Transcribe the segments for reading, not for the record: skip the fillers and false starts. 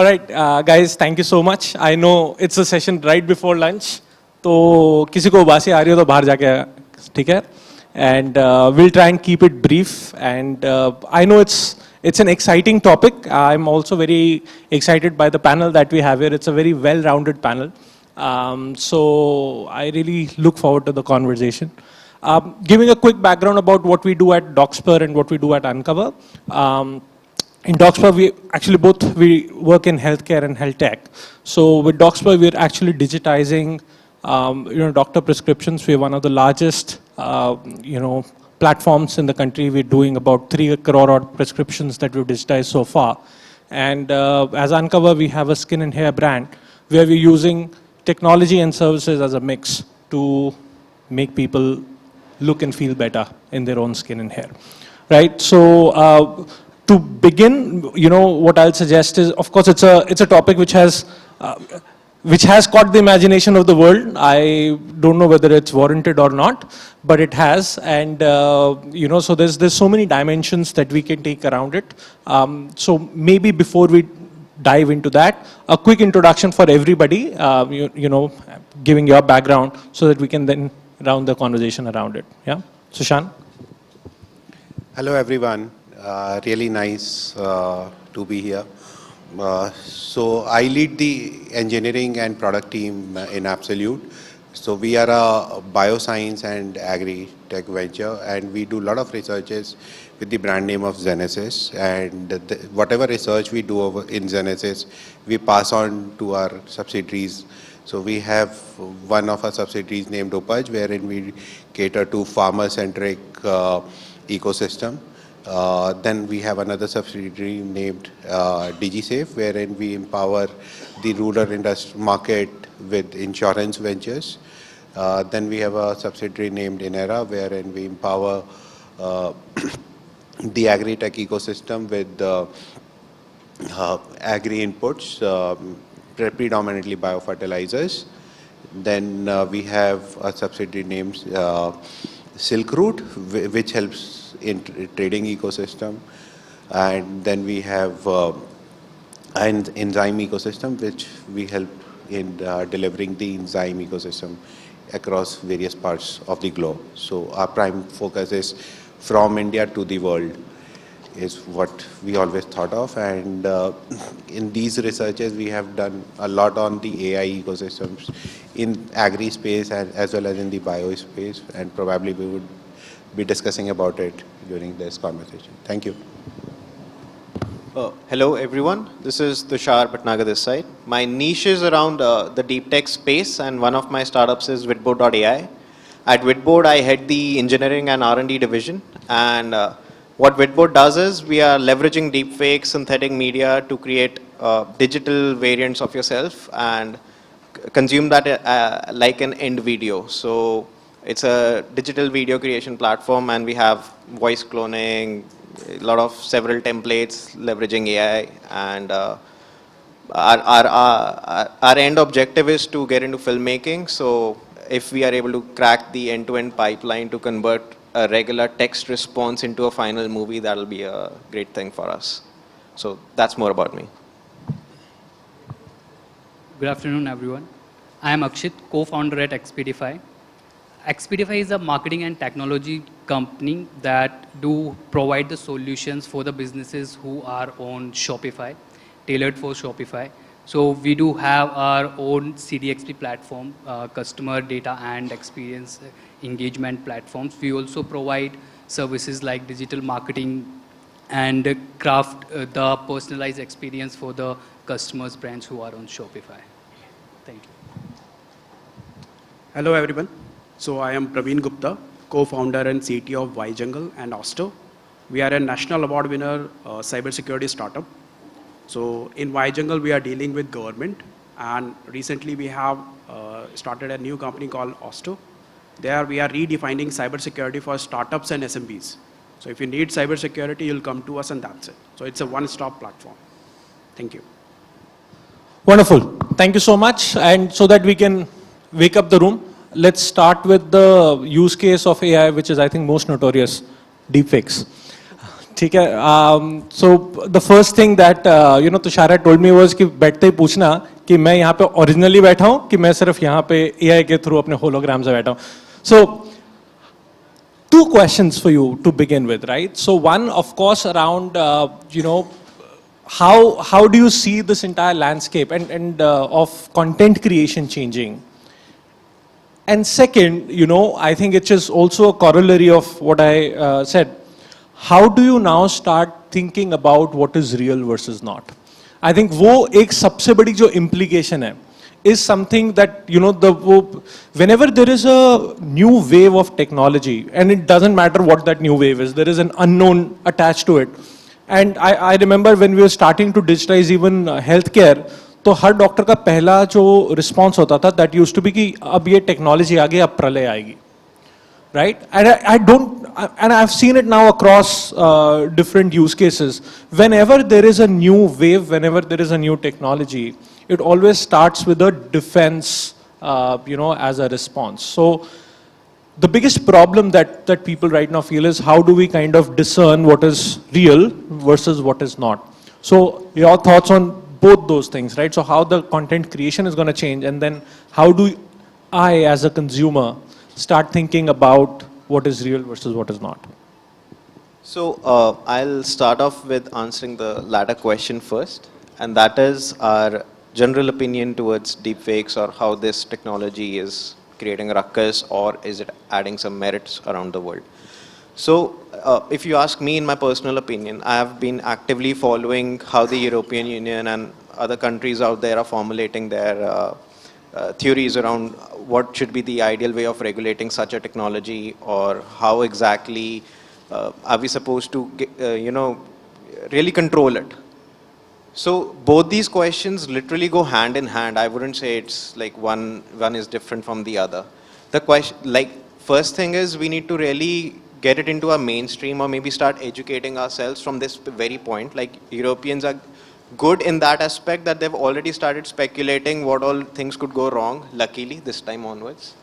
All right, guys, thank you so much. I know it's a session right before lunch. तो किसी को उबासी आ रही हो तो बाहर जाके ठीक है. And we'll try and keep it brief. And I know it's an exciting topic. I'm also very excited by the panel that we have here. It's a very well-rounded panel. So I really look forward to the conversation. Giving a quick background about what we do at Doxper and what we do at Uncover. In Doxper, we work in healthcare and health tech. So with Doxper, we're actually digitizing, doctor prescriptions. We're one of the largest, platforms in the country. We're doing about 3 crore odd prescriptions that we've digitized so far. And as Uncover, we have a skin and hair brand where we're using technology and services as a mix to make people look and feel better in their own skin and hair, right? So to begin, what I'll suggest is, of course, it's a topic which has caught the imagination of the world. I don't know whether it's warranted or not, but it has. And, so there's so many dimensions that we can take around it. So maybe before we dive into that, a quick introduction for everybody, giving your background so that we can then round the conversation around it. Yeah, Sushan? Hello, everyone. Really nice to be here. So I lead the engineering and product team in Absolute. So we are a bioscience and agri-tech venture, and we do a lot of researches with the brand name of Zenesis. And whatever research we do in Zenesis, we pass on to our subsidiaries. So we have one of our subsidiaries named Upaj, wherein we cater to farmer-centric ecosystem. Then we have another subsidiary named DigiSafe, wherein we empower the rural industry market with insurance ventures. Then we have a subsidiary named Inera, wherein we empower the agri-tech ecosystem with agri inputs, predominantly biofertilizers. Then we have a subsidiary named Silk Route, which helps in trading ecosystem. And then we have an enzyme ecosystem, which we help in delivering the enzyme ecosystem across various parts of the globe. So our prime focus is from India to the world, is what we always thought of. And in these researches, we have done a lot on the AI ecosystems in agri space and as well as in the bio space, and probably we would be discussing about it during this conversation. Thank you. Hello everyone, this is Tushar Bhatnagar this side. My niche is around the deep tech space, and one of my startups is vidBoard.ai. At vidBoard, I head the engineering and R&D division, and what vidBoard does is we are leveraging deepfake synthetic media to create digital variants of yourself and consume that like an end video. So it's a digital video creation platform, and we have voice cloning, a lot of several templates leveraging AI, and our end objective is to get into filmmaking. So if we are able to crack the end-to-end pipeline to convert a regular text response into a final movie, that'll be a great thing for us. So that's more about me. Good afternoon, everyone. I am Akshit, co-founder at Expedify. Expedify is a marketing and technology company that do provide the solutions for the businesses who are on Shopify, tailored for Shopify. So we do have our own CDXP platform, customer data and experience engagement platforms. We also provide services like digital marketing and craft the personalized experience for the customers' brands who are on Shopify. Thank you. Hello, everyone. So I am Praveen Gupta, co-founder and CTO of WiJungle and Usto. We are a national award winner cybersecurity startup. So in WiJungle, we are dealing with government, and recently we have started a new company called Usto. There we are redefining cybersecurity for startups and SMBs. So if you need cybersecurity, you'll come to us, and that's it. So it's a one-stop platform. Thank you. Wonderful. Thank you so much. And so that we can wake up the room, let's start with the use case of AI, which is, I think, most notorious, deepfakes. ठीक है. So the first thing that Tushar had told me was कि बैठते ही पूछना कि मैं यहाँ पे originally बैठा हूँ कि मैं सिर्फ यहाँ पे AI के through अपने hologram से बैठा हूँ. So two questions for you to begin with, right? So one, of course, around how do you see this entire landscape and of content creation changing? And second, I think it is also a corollary of what I said. How do you now start thinking about what is real versus not? I think वो एक सबसे बड़ी जो implication है is something that, whenever there is a new wave of technology, and it doesn't matter what that new wave is, there is an unknown attached to it. And I remember when we were starting to digitize even healthcare, तो हर doctor का पहला जो response होता था that used to be कि अब ये technology आ गई, अब प्रलय आएगी, right? And I don't, and I've seen it now across different use cases. Whenever there is a new wave, whenever there is a new technology, it always starts with a defense, as a response. So the biggest problem that people right now feel is how do we kind of discern what is real versus what is not? So your thoughts on both those things, right? So how the content creation is going to change, and then how do I as a consumer start thinking about what is real versus what is not? So I'll start off with answering the latter question first, and that is our general opinion towards deepfakes, or how this technology is creating a ruckus, or is it adding some merits around the world. So if you ask me, in my personal opinion, I have been actively following how the European Union and other countries out there are formulating their theories around what should be the ideal way of regulating such a technology, or how exactly are we supposed to really control it. So both these questions literally go hand in hand. I wouldn't say it's like one is different from the other. The question, first thing is, we need to really get it into our mainstream, or maybe start educating ourselves from this very point. Like, Europeans are good in that aspect that they've already started speculating what all things could go wrong, luckily, this time onwards.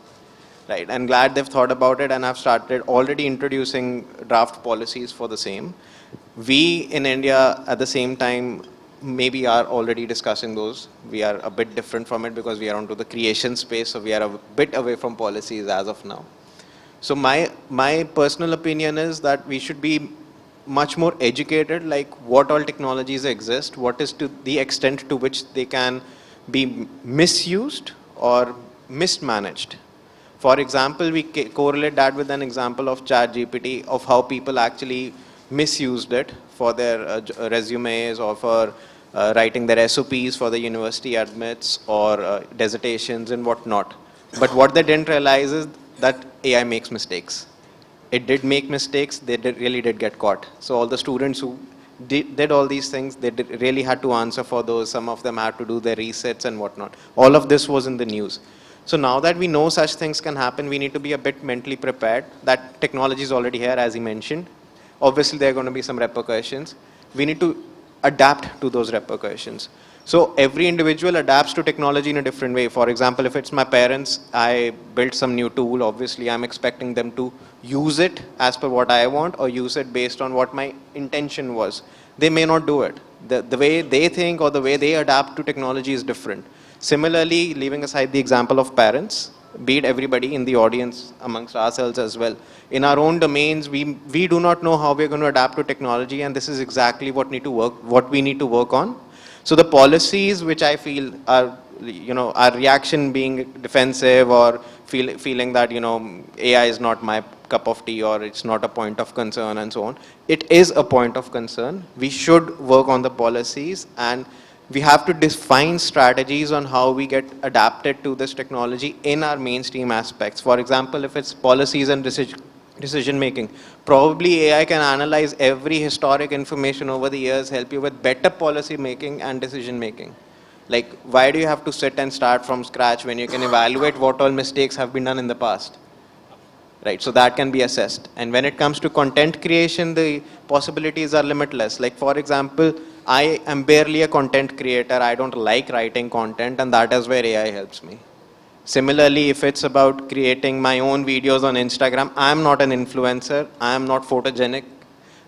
Right, I'm glad they've thought about it and have started already introducing draft policies for the same. We in India, at the same time, maybe are already discussing those. We are a bit different from it because we are onto the creation space, so we are a bit away from policies as of now. So my personal opinion is that we should be much more educated, like what all technologies exist, what is to the extent to which they can be misused or mismanaged. For example, we correlate that with an example of ChatGPT, of how people actually misused it for their resumes, or for writing their SOPs for the university admits, or dissertations and whatnot. But what they didn't realize is that AI makes mistakes. It did make mistakes, they really did get caught. So all the students who did all these things, they really had to answer for those. Some of them had to do their resets and whatnot. All of this was in the news. So now that we know such things can happen, we need to be a bit mentally prepared. That technology is already here, as he mentioned. Obviously, there are going to be some repercussions. We need to adapt to those repercussions. So every individual adapts to technology in a different way. For example, if it's my parents, I built some new tool. Obviously, I'm expecting them to use it as per what I want, or use it based on what my intention was. They may not do it. The way they think or the way they adapt to technology is different. Similarly, leaving aside the example of parents, be it everybody in the audience, amongst ourselves as well, in our own domains, we do not know how we're going to adapt to technology, and this is exactly what we need to work on. So the policies which I feel are, our reaction being defensive, or feeling that, AI is not my cup of tea, or it's not a point of concern and so on. It is a point of concern. We should work on the policies, and we have to define strategies on how we get adapted to this technology in our mainstream aspects. For example, if it's policies and decision making, probably AI can analyze every historic information over the years, help you with better policy making and decision making. Like, why do you have to sit and start from scratch when you can evaluate what all mistakes have been done in the past? Right, so that can be assessed. And when it comes to content creation, the possibilities are limitless. Like, for example, I am barely a content creator. I don't like writing content, and that is where AI helps me. Similarly, if it's about creating my own videos on Instagram, I'm not an influencer. I'm not photogenic.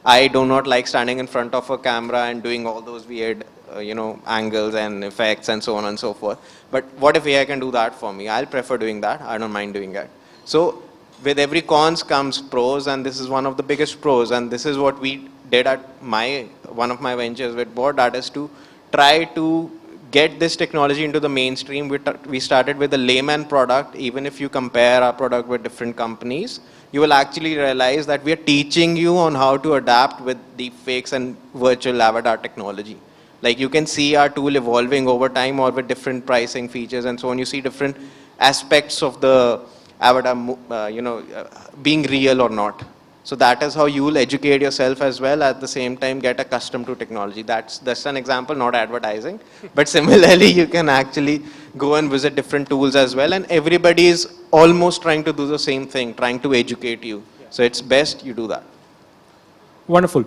I do not like standing in front of a camera and doing all those weird, angles and effects and so on and so forth. But what if AI can do that for me? I'll prefer doing that. I don't mind doing that. So with every cons comes pros, and this is one of the biggest pros. And this is what we did at one of my ventures with Board, that is to try to get this technology into the mainstream. We started with a layman product. Even if you compare our product with different companies, you will actually realize that we are teaching you on how to adapt with deepfakes and virtual avatar technology. Like you can see our tool evolving over time or with different pricing features and so on. You see different aspects of the avatar, being real or not. So that is how you will educate yourself as well, at the same time get accustomed to technology. That's an example, not advertising. But similarly, you can actually go and visit different tools as well, and everybody is almost trying to do the same thing, trying to educate you. So it's best you do that. Wonderful.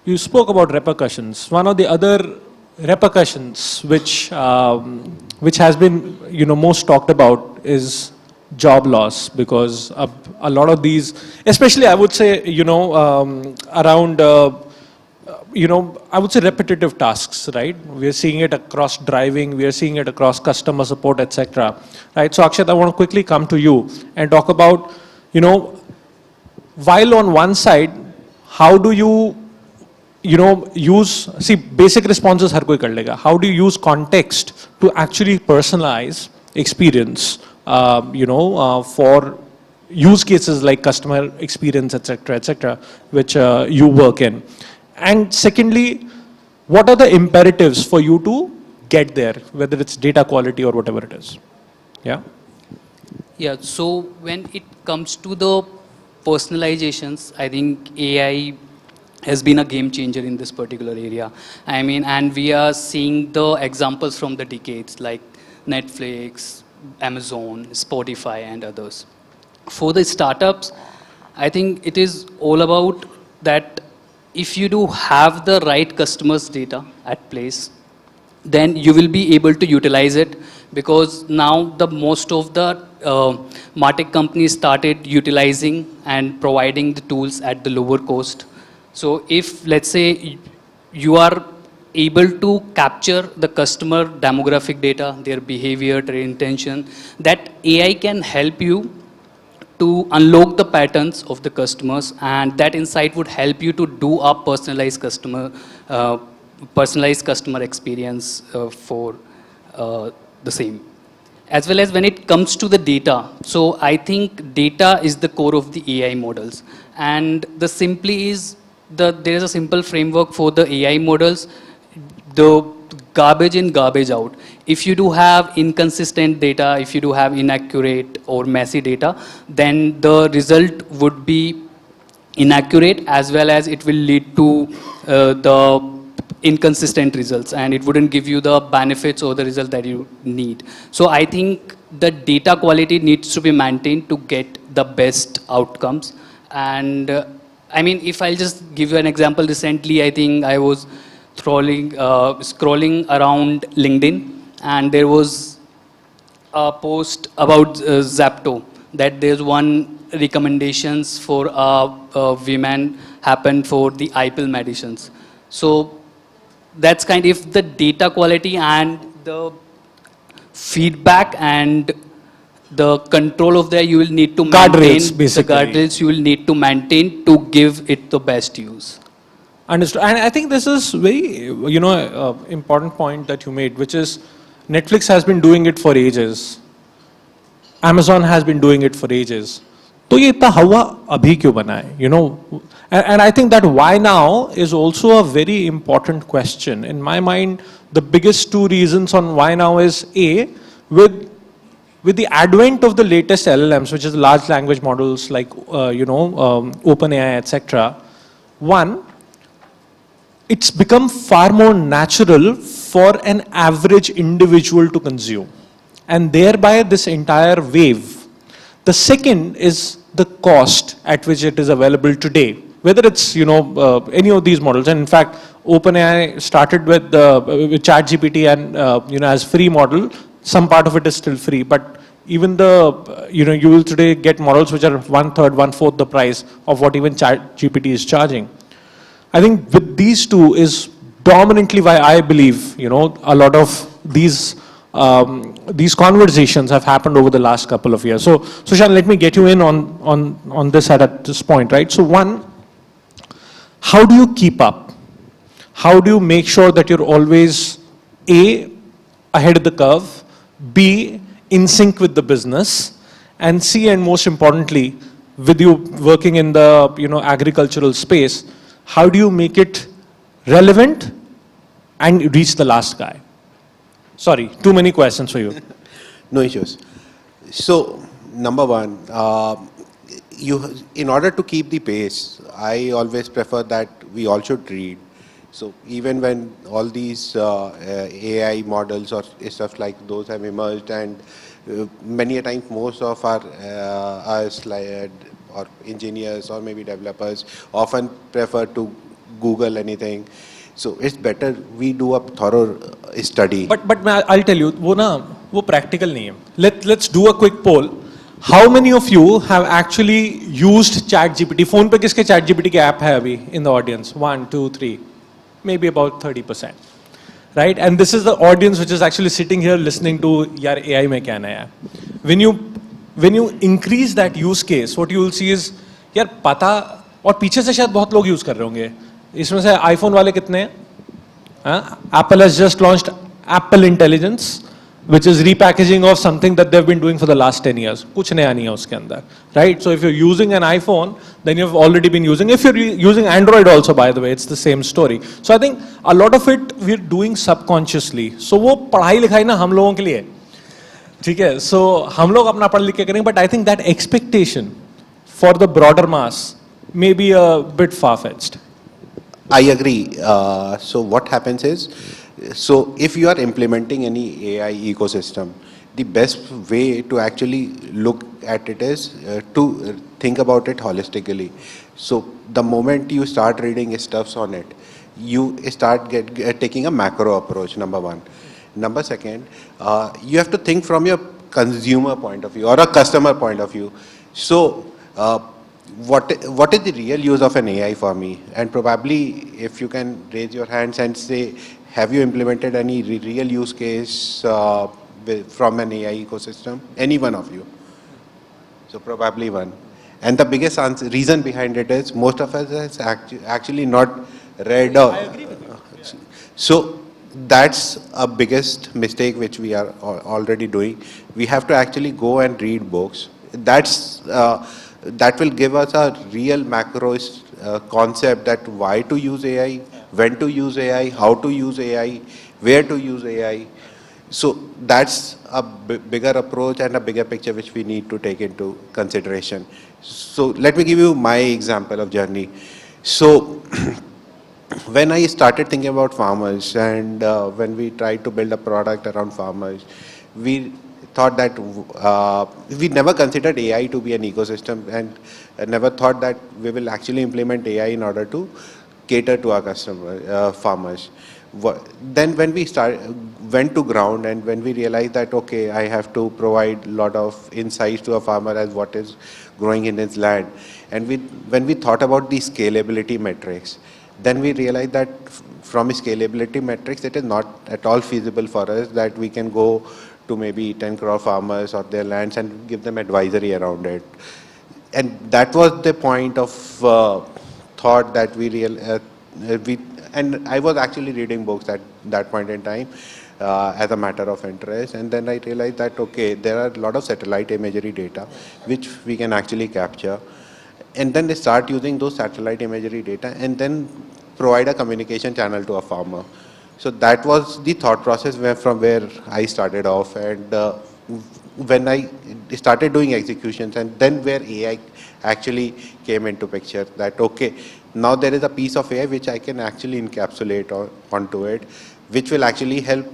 You spoke about repercussions. One of the other repercussions which has been most talked about is job loss, because a lot of these, especially I would say, around, I would say repetitive tasks, right? We are seeing it across driving, we are seeing it across customer support, etc. Right? So Akshit, I want to quickly come to you and talk about, while on one side, how do you, use, basic responses har koi kar lega. How do you use context to actually personalize experience, for use cases like customer experience, etc., which you work in? And secondly, what are the imperatives for you to get there, whether it's data quality or whatever it is? Yeah? Yeah, so when it comes to the personalizations, I think AI has been a game changer in this particular area. I mean, and we are seeing the examples from the decades like Netflix, Amazon, Spotify, and others. For the startups, I think it is all about that if you do have the right customers' data at place, then you will be able to utilize it, because now the most of the MarTech companies started utilizing and providing the tools at the lower cost. So if, let's say, you are able to capture the customer demographic data, their behavior, their intention, that AI can help you to unlock the patterns of the customers, and that insight would help you to do a personalized customer experience for the same. As well as when it comes to the data, so I think data is the core of the AI models, and there is a simple framework for the AI models, the garbage in, garbage out. If you do have inconsistent data, if you do have inaccurate or messy data, then the result would be inaccurate, as well as it will lead to the inconsistent results, and it wouldn't give you the benefits or the result that you need. So I think the data quality needs to be maintained to get the best outcomes. And I mean, if I'll just give you an example, recently I think I was scrolling around LinkedIn, and there was a post about Zapto, that there's one recommendations for women happened for the eye pill medicines. So that's kind of the data quality and the feedback and the control of that you will need to maintain. Guardrails, basically. The guardrails you will need to maintain to give it the best use. Understood. And I think this is very, important point that you made, which is Netflix has been doing it for ages. Amazon has been doing it for ages. तो ये इतना हवा अभी क्यों बना है? And I think that why now is also a very important question. In my mind, the biggest two reasons on why now is A, with the advent of the latest LLMs, which is large language models like, OpenAI, etc. One, it's become far more natural for an average individual to consume, and thereby this entire wave. The second is the cost at which it is available today, whether it's any of these models. And in fact, OpenAI started with ChatGPT and as free model. Some part of it is still free, but even the, you will today get models which are 1/3, 1/4 the price of what even ChatGPT is charging. I think with these two is dominantly why I believe, a lot of these conversations have happened over the last couple of years. So, Sushan, let me get you in on this at this point, right? So one, how do you keep up? How do you make sure that you're always A, ahead of the curve, B, in sync with the business, and C, and most importantly, with you working in the agricultural space, how do you make it relevant and reach the last guy? Sorry, too many questions for you. No issues. So, number one, in order to keep the pace, I always prefer that we all should read. So even when all these AI models or stuff like those have emerged, and many a time most of our us or engineers or maybe developers often prefer to Google anything. So it's better we do a thorough study. But I'll tell you, वो practical नहीं है. Let's do a quick poll. How many of you have actually used ChatGPT? Phone पे किसके ChatGPT के app है अभी in the audience? 1, 2, 3. Maybe about 30%, right? And this is the audience which is actually sitting here listening to यार AI में क्या नया है. When you increase that use case, what you will see is यार पता, और पीछे से शायद बहुत लोग यूज कर रहे होंगे. इसमें से iPhone वाले कितने हैं? Apple has just launched Apple Intelligence, which is repackaging of something that they've been doing for the last 10 years. कुछ नया नहीं है उसके अंदर, right? So if you're using an iPhone, then you've already been using. If you're using Android also, by the way, it's the same story. So I think a lot of it we're doing subconsciously. So वो पढ़ाई लिखाई ना हम लोगों के लिए, ठीक है? So हम लोग अपना पढ़ लिख के करेंगे, but I think that expectation for the broader mass may be a bit far-fetched. I agree. So what happens is, so if you are implementing any AI ecosystem, the best way to actually look at it is to think about it holistically. So the moment you start reading stuffs on it, you start taking a macro approach, number one. Number second, you have to think from your consumer point of view or a customer point of view. So what is the real use of an AI for me? And probably if you can raise your hands and say, have you implemented any real use case from an AI ecosystem? Any one of you? So probably one. And the biggest reason behind it is most of us has actually not read. I agree with you. So that's a biggest mistake which we are already doing. We have to actually go and read books. That will give us a real macro concept that why to use AI, when to use AI, how to use AI, where to use AI. So that's a bigger approach and a bigger picture which we need to take into consideration. So let me give you my example of journey. So when I started thinking about farmers and when we tried to build a product around farmers, we thought that we never considered AI to be an ecosystem and never thought that we will actually implement AI in order to cater to our customer farmers. Then when we went to ground and when we realized that, okay, I have to provide a lot of insights to a farmer as what is growing in his land. And when we thought about the scalability metrics, then we realized that from scalability metrics, it is not at all feasible for us that we can go to maybe 10 crore farmers or their lands and give them advisory around it. And that was the point of thought that and I was actually reading books at that point in time as a matter of interest. And then I realized that, okay, there are a lot of satellite imagery data which we can actually capture. And then they start using those satellite imagery data and then provide a communication channel to a farmer. So that was the thought process from where I started off. And when I started doing executions, and then where AI actually came into picture, that okay, now there is a piece of AI which I can actually encapsulate onto it, which will actually help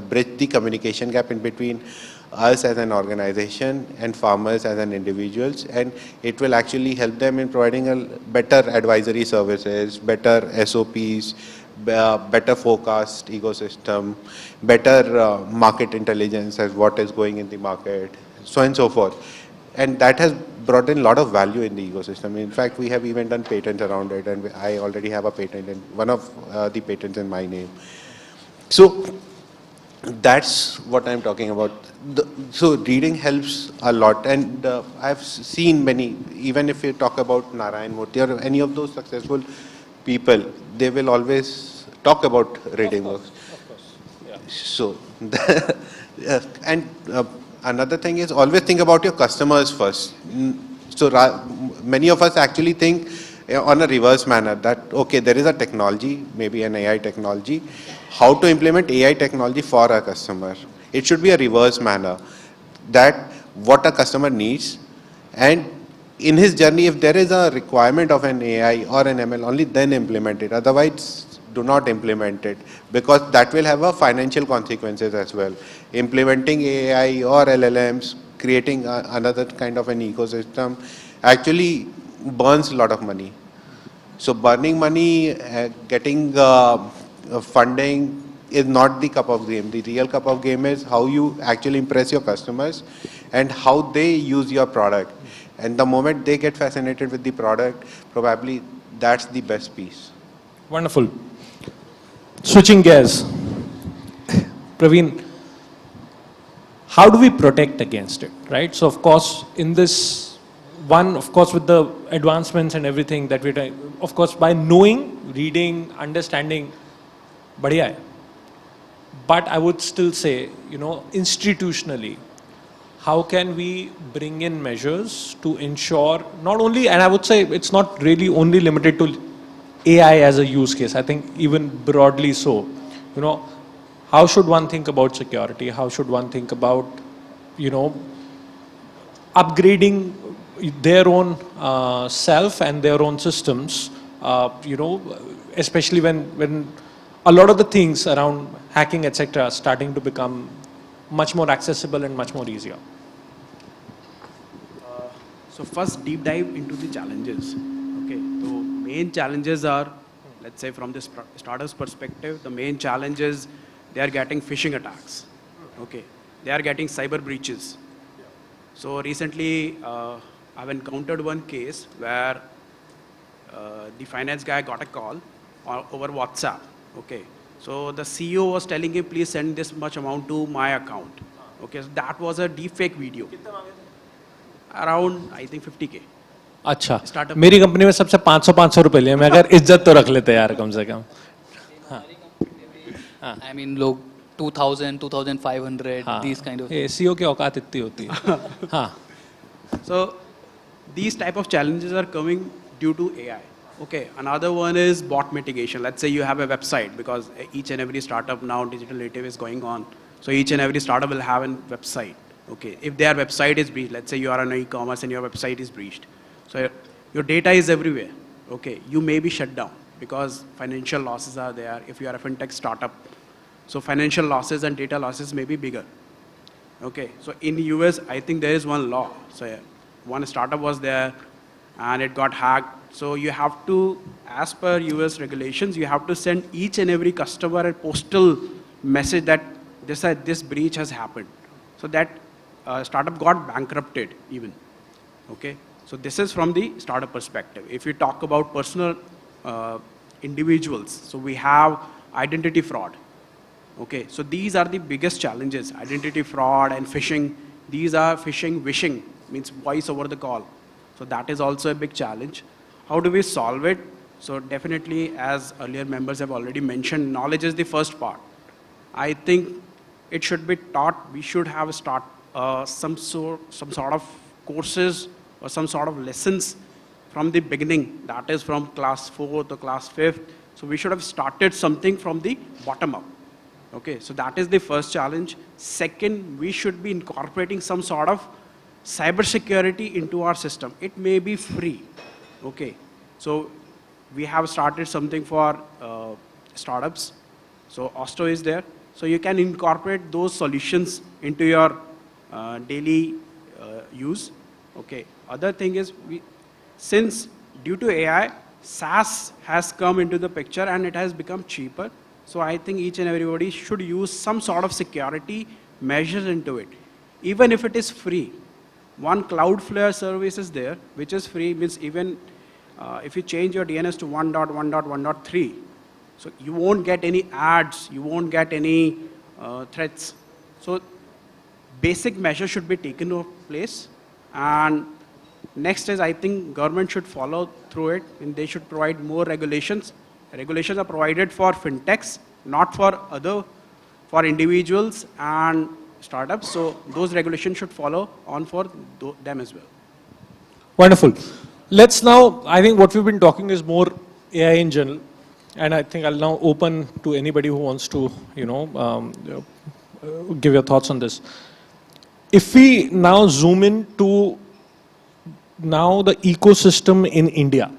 bridge the communication gap in between us as an organization and farmers as an individuals, and it will actually help them in providing a better advisory services, better SOPs, better forecast ecosystem, better market intelligence as what is going in the market, so on and so forth. And that has brought in a lot of value in the ecosystem. In fact, we have even done patents around it, and I already have a patent, and one of the patents in my name. So that's what I'm talking about. So reading helps a lot, and I've seen many, even if you talk about Narayan Murthy or any of those successful people, they will always talk about reading books. Of course. Yeah. So, and another thing is always think about your customers first. So many of us actually think on a reverse manner that, okay, there is a technology, maybe an AI technology, how to implement AI technology for a customer. It should be a reverse manner, that what a customer needs, and in his journey, if there is a requirement of an AI or an ML, only then implement it. Otherwise, do not implement it, because that will have a financial consequences as well. Implementing AI or LLMs, creating another kind of an ecosystem, actually burns a lot of money. So burning money, getting funding is not the cup of game. The real cup of game is how you actually impress your customers and how they use your product. And the moment they get fascinated with the product, probably that's the best piece. Wonderful. Switching gears. Praveen, how do we protect against it, right? So of course, in this one, of course, with the advancements and everything that we're doing, of course, by knowing, reading, understanding, badhiya hai. But I would still say, institutionally, how can we bring in measures to ensure not only, and I would say it's not really only limited to AI as a use case, I think even broadly so, how should one think about security? How should one think about, upgrading their own self and their own systems, especially when a lot of the things around hacking, etc., are starting to become much more accessible and much more easier. So first, deep dive into the challenges. Okay, so main challenges are, let's say from this startup's perspective, the main challenge is they are getting phishing attacks. Okay, they are getting cyber breaches. So recently, I've encountered one case where the finance guy got a call over WhatsApp. Okay, so the CEO was telling him, please send this much amount to my account. Okay, so that was a deepfake video. Around, I think, 50K. अच्छा, Startup. मेरी company में सबसे 500 रुपए लिए, मैं अगर इज्जत तो रख लेते यार कम से कम. I mean, लोग 2000, 2500, these kind of. सीओ की औकात इतनी होती है. हाँ. So these type of challenges are coming due to AI. Okay, another one is bot mitigation. Let's say you have a website, because each and every startup now digital native is going on. So each and every startup will have a website. Okay, if their website is breached, let's say you are on e-commerce and your website is breached. So your data is everywhere. Okay, you may be shut down because financial losses are there if you are a fintech startup. So financial losses and data losses may be bigger. Okay, so in the US, I think there is one law. So one startup was there and it got hacked. So you have to, as per US regulations, you have to send each and every customer a postal message that this breach has happened. So that startup got bankrupted even. Okay, so this is from the startup perspective. If you talk about personal individuals, so we have identity fraud. Okay, so these are the biggest challenges: identity fraud and phishing. These are phishing, wishing, means voice over the call. So that is also a big challenge. How do we solve it? So definitely, as earlier members have already mentioned, knowledge is the first part. I think it should be taught. We should have some sort of courses or some sort of lessons from the beginning. That is from class 4 to class 5th. So we should have started something from the bottom up. Okay, so that is the first challenge. Second, we should be incorporating some sort of cybersecurity into our system. It may be free. Okay, so we have started something for startups. So Usto is there. So you can incorporate those solutions into your daily use. Okay. Other thing is, since due to AI, SaaS has come into the picture and it has become cheaper. So I think each and everybody should use some sort of security measures into it. Even if it is free. One Cloudflare service is there, which is free, means even if you change your DNS to 1.1.1.3, so you won't get any ads, you won't get any threats. So basic measures should be taken into place. And next is, I think government should follow through it, and they should provide more regulations. Regulations are provided for fintechs, not for for individuals and startups. So those regulations should follow on for them as well. Wonderful. Let's now, I think what we've been talking is more AI in general. And I think I'll now open to anybody who wants to, give your thoughts on this. If we now zoom in to now the ecosystem in India,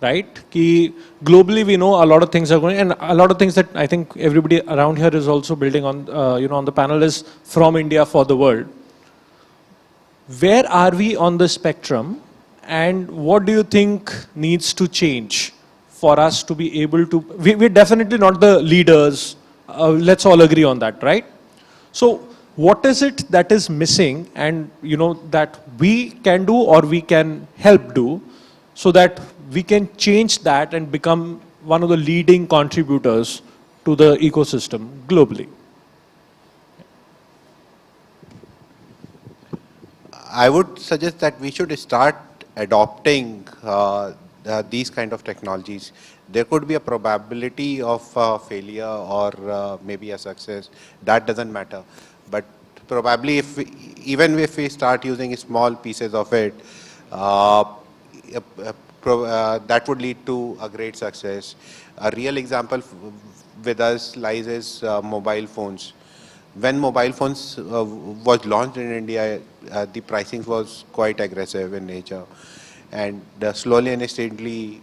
right? Ki globally, we know a lot of things are going, and a lot of things that I think everybody around here is also building on, on the panel is from India for the world. Where are we on the spectrum, and what do you think needs to change for us to be able to? We're definitely not the leaders. Let's all agree on that, right? So what is it that is missing, and that we can do or we can help do, so that we can change that and become one of the leading contributors to the ecosystem globally? I would suggest that we should start adopting these kind of technologies. There could be a probability of failure or maybe a success. That doesn't matter. But probably even if we start using small pieces of it, that would lead to a great success. A real example with us lies is mobile phones. When mobile phones was launched in India, the pricing was quite aggressive in nature. And slowly and steadily,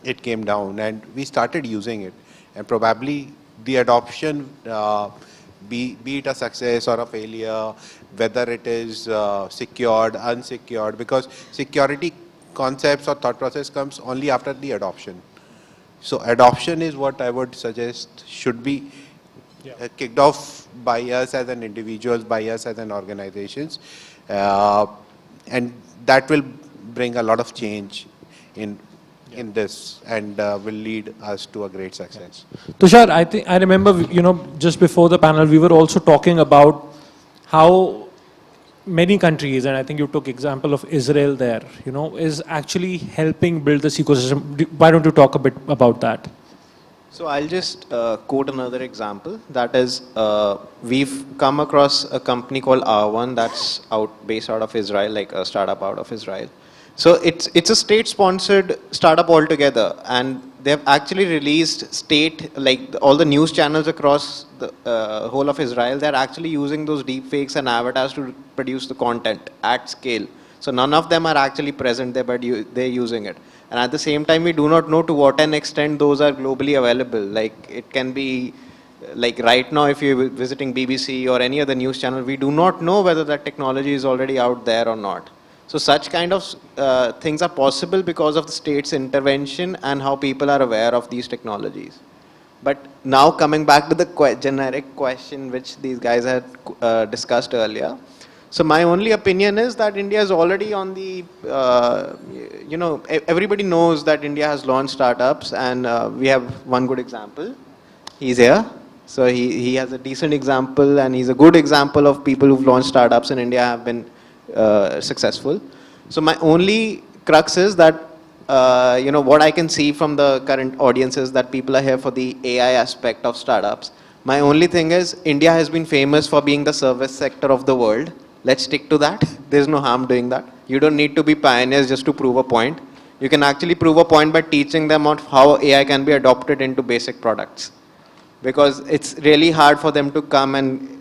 it came down, and we started using it. And probably the adoption, be it a success or a failure, whether it is secured, unsecured, because security concepts or thought process comes only after the adoption. So adoption is what I would suggest should be kicked off by us as an individuals, by us as an organizations, and that will bring a lot of change in this, and will lead us to a great success. Tushar, I remember, just before the panel, we were also talking about how many countries, and I think you took example of Israel there, is actually helping build this ecosystem. Why don't you talk a bit about that? So I'll just quote another example. That is, we've come across a company called R1 that's based out of Israel, like a startup out of Israel. So it's a state-sponsored startup altogether, and they've actually released all the news channels across the whole of Israel. They're actually using those deepfakes and avatars to produce the content at scale. So none of them are actually present there, but they're using it. And at the same time, we do not know to what an extent those are globally available. Like it can be, like right now, if you're visiting BBC or any other news channel, we do not know whether that technology is already out there or not. So such kind of things are possible because of the state's intervention and how people are aware of these technologies. But now coming back to the generic question which these guys had discussed earlier. So my only opinion is that India is already on the, everybody knows that India has launched startups, and we have one good example. He's here. So he has a decent example, and he's a good example of people who've launched startups in India have been successful. So my only crux is that, what I can see from the current audience is that people are here for the AI aspect of startups. My only thing is India has been famous for being the service sector of the world. Let's stick to that. There's no harm doing that. You don't need to be pioneers just to prove a point. You can actually prove a point by teaching them on how AI can be adopted into basic products. Because it's really hard for them to come and,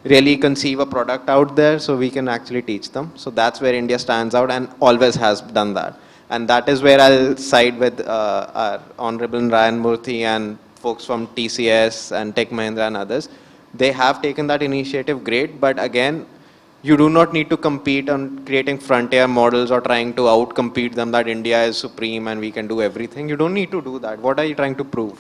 really conceive a product out there, so we can actually teach them. So that's where India stands out and always has done that. And that is where I'll side with our Honorable Ryan Murthy and folks from TCS and Tech Mahindra and others. They have taken that initiative great, but again, You do not need to compete on creating frontier models or trying to outcompete them that India is supreme and we can do everything. You don't need to do that. What are you trying to prove?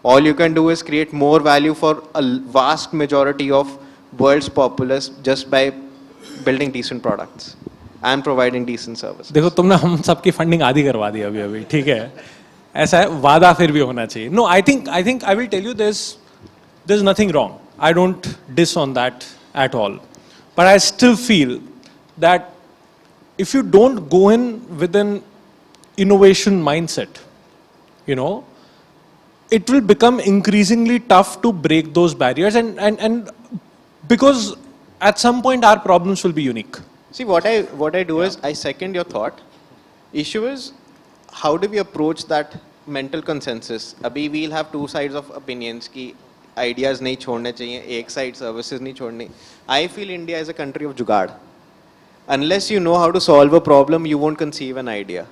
All you can do is create more value for a vast majority of world's populace just by building decent products and providing decent services. देखो तुमने हम सबकी funding आधी करवा दी अभी अभी, ठीक है? ऐसा है, वादा फिर भी होना चाहिए. No, I think I will tell you there's nothing wrong. I don't diss on that at all. But I still feel that if you don't go in with an innovation mindset, you know, it will become increasingly tough to break those barriers, and because at some point our problems will be unique. See, what I do is I second your thought. Issue is how do we approach that mental consensus? Abhi we'll have two sides of opinions ki ideas nahi chhodne chahiye, ek side services nahi chhodni. I feel India is a country of jugaad. Unless you know how to solve a problem, you won't conceive an idea.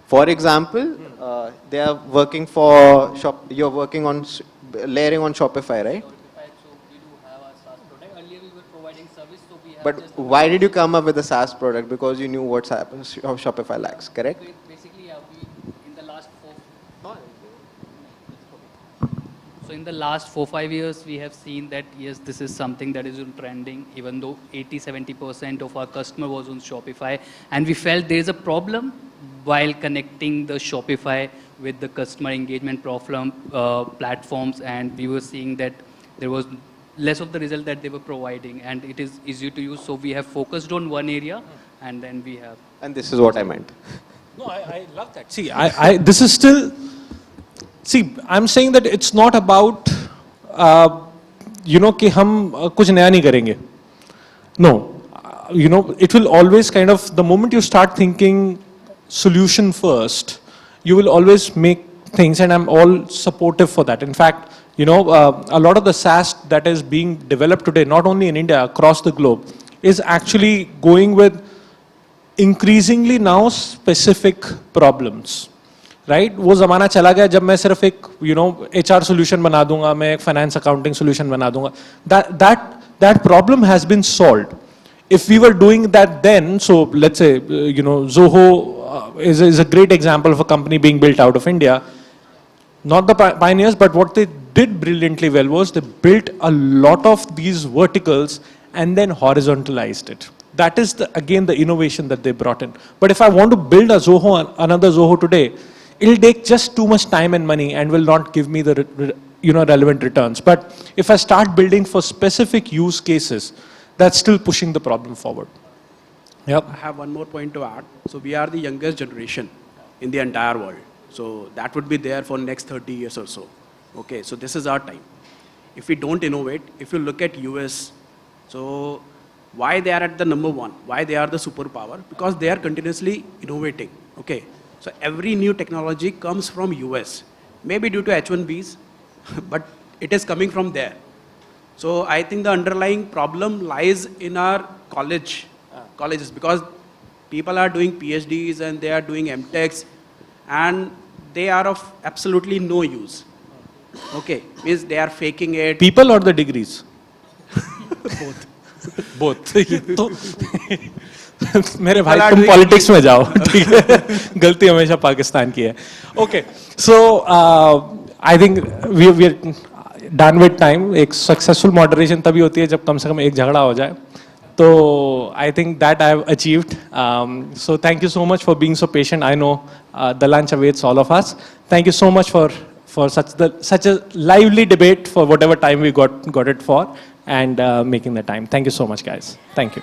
For example, they are working for you're working on layering on Shopify, right? But why did you come up with a SaaS product? Because you knew what happens, how Shopify lacks, correct? Basically, in the last in the last 4-5 years, we have seen that, yes, this is something that is trending, even though 80-70% of our customer was on Shopify. And we felt there is a problem while connecting the Shopify with the customer engagement platforms. And we were seeing that there was less of the result that they were providing. And it is easy to use. So we have focused on one area, and then we have. And this is what I meant. No, I love that. See, this is still... See, I'm saying that it's not about, you know, कि हम कुछ नया नहीं करेंगे. No, you know, it will always kind of, the moment you start thinking solution first, you will always make things, and I'm all supportive for that. In fact, you know, a lot of the SaaS that is being developed today, not only in India, across the globe, is actually going with increasingly now specific problems. Right वो ज़माना चला गया जब मैं सिर्फ एक you know HR solution बना दूंगा, मैं एक फाइनेंस अकाउंटिंग सोल्यूशन बना दूंगा. That problem has been solved. If we were doing that then, so let's say you know Zoho is a great example of a company being built out of India. Not the pioneers, but what they did brilliantly well was they built a lot of these verticals and then horizontalized it. That is again the innovation that they brought in. But if I want to build a Zoho, another Zoho today, it'll take just too much time and money and will not give me the relevant returns. But if I start building for specific use cases, that's still pushing the problem forward. Yep. I have one more point to add. So we are the youngest generation in the entire world. So that would be there for next 30 years or so. Okay, so this is our time. If we don't innovate, if you look at US, so why they are at the number one? Why they are the superpower? Because they are continuously innovating. Okay. So every new technology comes from US, maybe due to H1Bs, but it is coming from there. So I think the underlying problem lies in our colleges, because people are doing PhDs and they are doing MTechs, and they are of absolutely no use. Okay, means they are faking it. People or the degrees? Both. Both. तो मेरे भाई तुम politics में जाओ, ठीक है? गलती हमेशा पाकिस्तान की है. Okay, so I think we are done with time. एक successful moderation तभी होती है जब कम से कम एक झगड़ा हो जाए. तो I think that I have achieved. So thank you so much for being so patient. I know the lunch awaits all of us. Thank you so much for such a lively debate for whatever time we got it for, and making the time. Thank you so much, guys. Thank you.